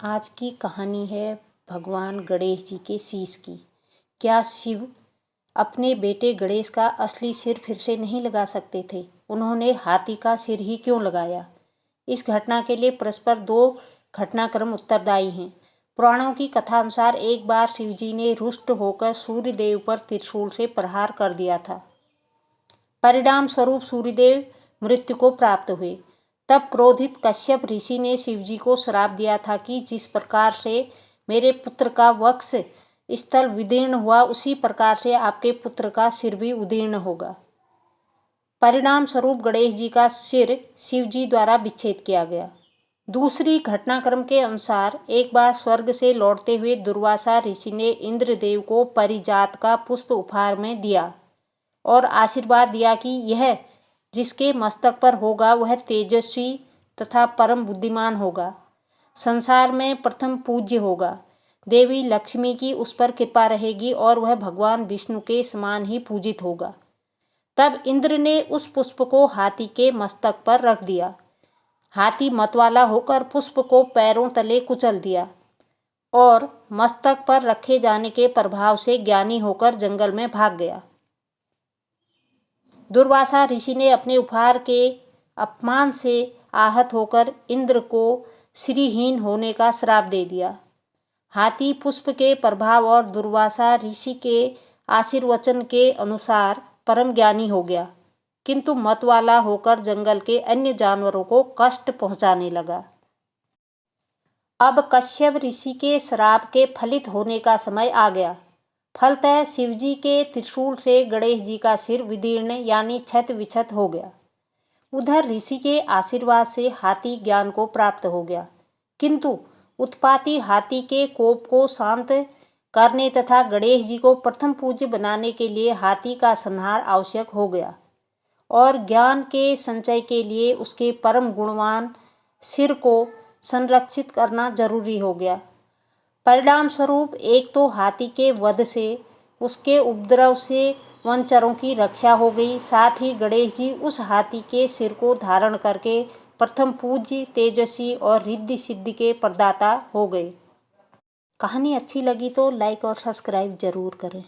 आज की कहानी है भगवान गणेश जी के शीश की। क्या शिव अपने बेटे गणेश का असली सिर फिर से नहीं लगा सकते थे? उन्होंने हाथी का सिर ही क्यों लगाया? इस घटना के लिए परस्पर दो घटनाक्रम उत्तरदायी हैं। पुराणों की कथा अनुसार एक बार शिवजी ने रुष्ट होकर सूर्यदेव पर त्रिशूल से प्रहार कर दिया था। परिणाम स्वरूप सूर्यदेव मृत्यु को प्राप्त हुए। तब क्रोधित कश्यप ऋषि ने शिवजी को श्राप दिया था कि जिस प्रकार से मेरे पुत्र का वक्ष स्थल विदीर्ण हुआ, उसी प्रकार से आपके पुत्र का सिर भी उदीर्ण होगा। परिणाम स्वरूप गणेश जी का सिर शिवजी द्वारा विच्छेद किया गया। दूसरी घटनाक्रम के अनुसार एक बार स्वर्ग से लौटते हुए दुर्वासा ऋषि ने इंद्रदेव को पारिजात का पुष्प उपहार में दिया और आशीर्वाद दिया कि यह जिसके मस्तक पर होगा वह तेजस्वी तथा परम बुद्धिमान होगा, संसार में प्रथम पूज्य होगा, देवी लक्ष्मी की उस पर कृपा रहेगी और वह भगवान विष्णु के समान ही पूजित होगा। तब इंद्र ने उस पुष्प को हाथी के मस्तक पर रख दिया। हाथी मतवाला होकर पुष्प को पैरों तले कुचल दिया और मस्तक पर रखे जाने के प्रभाव से ज्ञानी होकर जंगल में भाग गया। दुर्वासा ऋषि ने अपने उपहार के अपमान से आहत होकर इंद्र को श्रीहीन होने का श्राप दे दिया। हाथी पुष्प के प्रभाव और दुर्वासा ऋषि के आशीर्वचन के अनुसार परम ज्ञानी हो गया, किंतु मतवाला होकर जंगल के अन्य जानवरों को कष्ट पहुंचाने लगा। अब कश्यप ऋषि के श्राप के फलित होने का समय आ गया। फलतः शिवजी के त्रिशूल से गणेश जी का सिर विदीर्ण यानी क्षत विक्षत हो गया। उधर ऋषि के आशीर्वाद से हाथी ज्ञान को प्राप्त हो गया, किंतु उत्पाती हाथी के कोप को शांत करने तथा गणेश जी को प्रथम पूज्य बनाने के लिए हाथी का संहार आवश्यक हो गया और ज्ञान के संचय के लिए उसके परम गुणवान सिर को संरक्षित करना जरूरी हो गया। परिणाम स्वरूप एक तो हाथी के वध से, उसके उपद्रव से वनचरों की रक्षा हो गई, साथ ही गणेश जी उस हाथी के सिर को धारण करके प्रथम पूज्य, तेजस्वी और रिद्धि सिद्धि के प्रदाता हो गए। कहानी अच्छी लगी तो लाइक और सब्सक्राइब जरूर करें।